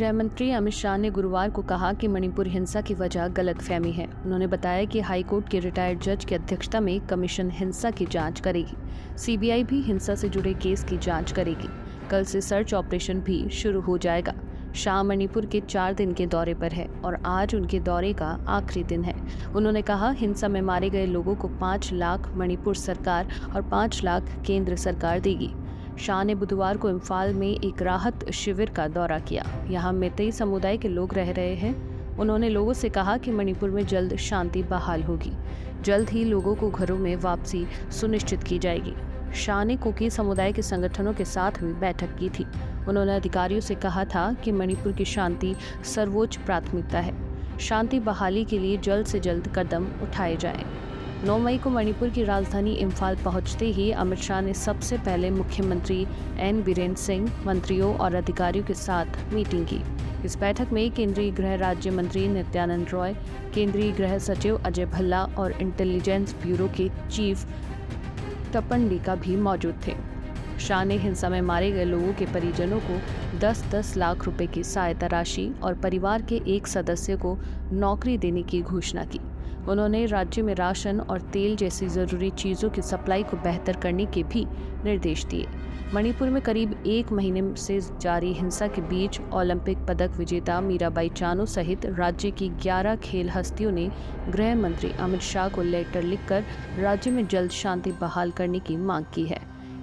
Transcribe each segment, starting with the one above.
गृह मंत्री अमित शाह ने गुरुवार को कहा कि मणिपुर हिंसा की वजह गलतफहमी है। उन्होंने बताया कि हाईकोर्ट के रिटायर्ड जज की अध्यक्षता में कमीशन हिंसा की जांच करेगी। सीबीआई भी हिंसा से जुड़े केस की जांच करेगी। कल से सर्च ऑपरेशन भी शुरू हो जाएगा। शाह मणिपुर के 4 दिन के दौरे पर है और आज उनके दौरे का आखिरी दिन है। उन्होंने कहा, हिंसा में मारे गए लोगों को 5 लाख मणिपुर सरकार और 5 लाख केंद्र सरकार देगी। शाह ने बुधवार को इम्फाल में एक राहत शिविर का दौरा किया। यहाँ मैतेई समुदाय के लोग रह रहे हैं। उन्होंने लोगों से कहा कि मणिपुर में जल्द शांति बहाल होगी। जल्द ही लोगों को घरों में वापसी सुनिश्चित की जाएगी। शाह ने कुकी समुदाय के संगठनों के साथ भी बैठक की थी। उन्होंने अधिकारियों से कहा था कि मणिपुर की शांति सर्वोच्च प्राथमिकता है। शांति बहाली के लिए जल्द से जल्द कदम उठाए जाएं। 9 मई को मणिपुर की राजधानी इम्फाल पहुंचते ही अमित शाह ने सबसे पहले मुख्यमंत्री एन बीरेन्द्र सिंह, मंत्रियों और अधिकारियों के साथ मीटिंग की। इस बैठक में केंद्रीय गृह राज्य मंत्री नित्यानंद रॉय, केंद्रीय गृह सचिव अजय भल्ला और इंटेलिजेंस ब्यूरो के चीफ तपन लीका भी मौजूद थे। शाह ने हिंसा में मारे गए लोगों के परिजनों को 10-10 लाख रुपए की सहायता राशि और परिवार के एक सदस्य को नौकरी देने की घोषणा की। उन्होंने राज्य में राशन और तेल जैसी जरूरी चीजों की सप्लाई को बेहतर करने के भी निर्देश दिए। मणिपुर में करीब 1 महीने से जारी हिंसा के बीच ओलंपिक पदक विजेता मीराबाई चानू सहित राज्य की 11 खेल हस्तियों ने गृह मंत्री अमित शाह को लेटर लिखकर राज्य में जल्द शांति बहाल करने की मांग की है।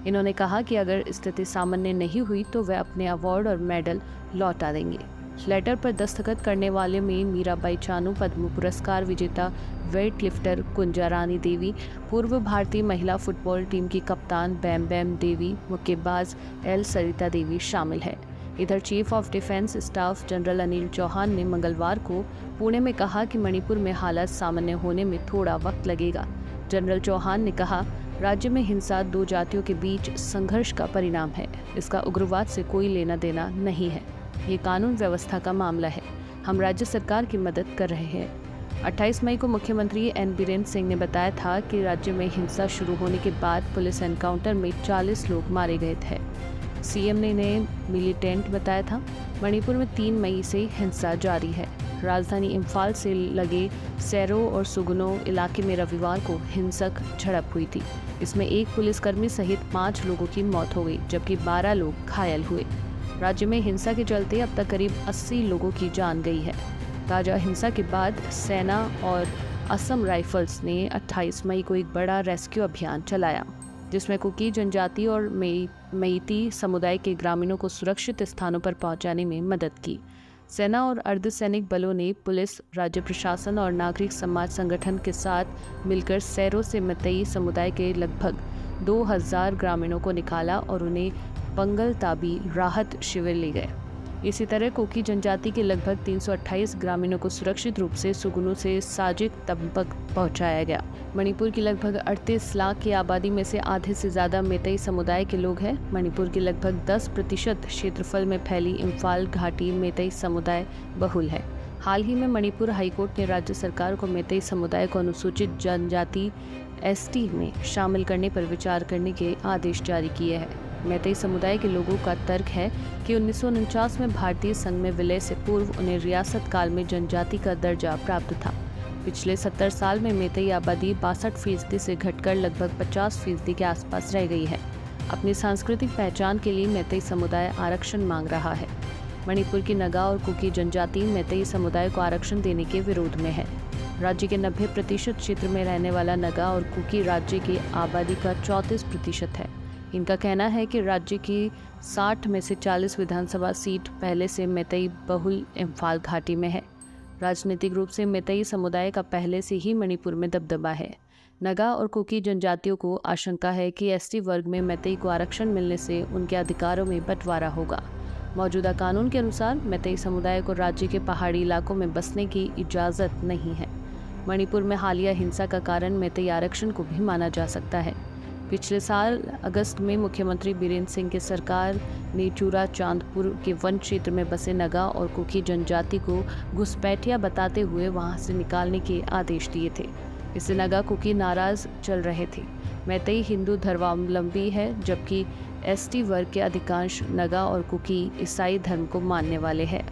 इन्होंने कहा कि अगर स्थिति सामान्य नहीं हुई तो वे अपने अवार्ड और मेडल लौटा देंगे। लेटर पर दस्तखत करने वाले में मीराबाई चानू, पद्म पुरस्कार विजेता वेट लिफ्टर कुंजा रानी देवी, पूर्व भारतीय महिला फुटबॉल टीम की कप्तान बैम बैम देवी, मुक्केबाज एल सरिता देवी शामिल है। इधर chief of defence staff general Anil Chauhan ने मंगलवार को पुणे में कहा कि मणिपुर में हालात सामान्य होने में थोड़ा वक्त लगेगा। जनरल चौहान ने कहा, राज्य में हिंसा 2 जातियों के बीच संघर्ष का परिणाम है। इसका उग्रवाद से कोई लेना देना नहीं है। ये कानून व्यवस्था का मामला है। हम राज्य सरकार की मदद कर रहे हैं। 28 मई को मुख्यमंत्री एन बीरेन्द्र सिंह ने बताया था कि राज्य में हिंसा शुरू होने के बाद पुलिस एनकाउंटर में 40 लोग मारे गए थे। सीएम ने इन्हें मिलिटेंट बताया था। मणिपुर में 3 मई से हिंसा जारी है। राजधानी इम्फाल से लगे सैरो और सुगुनो इलाके में रविवार को हिंसक झड़प हुई थी। इसमें एक पुलिसकर्मी सहित 5 लोगों की मौत हो गई, जबकि 12 लोग घायल हुए। राज्य में हिंसा के चलते अब तक करीब 80 लोगों की जान गई है। ताजा हिंसा के बाद सेना और असम राइफल्स ने 28 मई को एक बड़ा रेस्क्यू अभियान चलाया, जिसमें कुकी जनजाति और मेइती समुदाय के ग्रामीणों को सुरक्षित स्थानों पर पहुंचाने में मदद की। सेना और अर्धसैनिक बलों ने पुलिस, राज्य प्रशासन और नागरिक समाज संगठन के साथ मिलकर सैरो से मैतेई समुदाय के लगभग 2000 ग्रामीणों को निकाला और उन्हें पंगल ताबी राहत शिविर ले गए। इसी तरह कुकी जनजाति के लगभग 328 ग्रामीणों को सुरक्षित रूप से सुगुनु से साजिक तक पहुंचाया गया। मणिपुर की लगभग 38 लाख की आबादी में से आधे से ज्यादा मैतेई समुदाय के लोग हैं। मणिपुर के लगभग 10% क्षेत्रफल में फैली इम्फाल घाटी मैतेई समुदाय बहुल है। हाल ही में मणिपुर हाईकोर्ट ने राज्य सरकार को मैतेई समुदाय को अनुसूचित जनजाति ST में शामिल करने पर विचार करने के आदेश जारी किए हैं। मैतेई समुदाय के लोगों का तर्क है कि 1949 में भारतीय संघ में विलय से पूर्व उन्हें रियासत काल में जनजाति का दर्जा प्राप्त था। पिछले 70 साल में मैतेई आबादी 62% से घटकर लगभग 50% के आसपास रह गई है। अपनी सांस्कृतिक पहचान के लिए मैतेई समुदाय आरक्षण मांग रहा है। मणिपुर की नगा और कुकी जनजाति मैतेई समुदाय को आरक्षण देने के विरोध में है। राज्य के 90% क्षेत्र में रहने वाला नगा और कुकी राज्य की आबादी का 34% है। इनका कहना है कि राज्य की 60 में से 40 विधानसभा सीट पहले से मैतेई बहुल इम्फाल घाटी में है। राजनीतिक रूप से मैतेई समुदाय का पहले से ही मणिपुर में दबदबा है। नगा और कुकी जनजातियों को आशंका है कि ST वर्ग में मैतेई को आरक्षण मिलने से उनके अधिकारों में बंटवारा होगा। मौजूदा कानून के अनुसार मैतेई समुदाय को राज्य के पहाड़ी इलाकों में बसने की इजाज़त नहीं है। मणिपुर में हालिया हिंसा का कारण मैतेई आरक्षण को भी माना जा सकता है। पिछले साल अगस्त में मुख्यमंत्री बीरेन्द्र सिंह की सरकार ने चूरा चांदपुर के वन क्षेत्र में बसे नगा और कुकी जनजाति को घुसपैठिया बताते हुए वहां से निकालने के आदेश दिए थे। इससे नगा कुकी नाराज चल रहे थे। मैतेई हिंदू धर्मावलंबी है, जबकि एसटी वर्ग के अधिकांश नगा और कुकी ईसाई धर्म को मानने वाले हैं।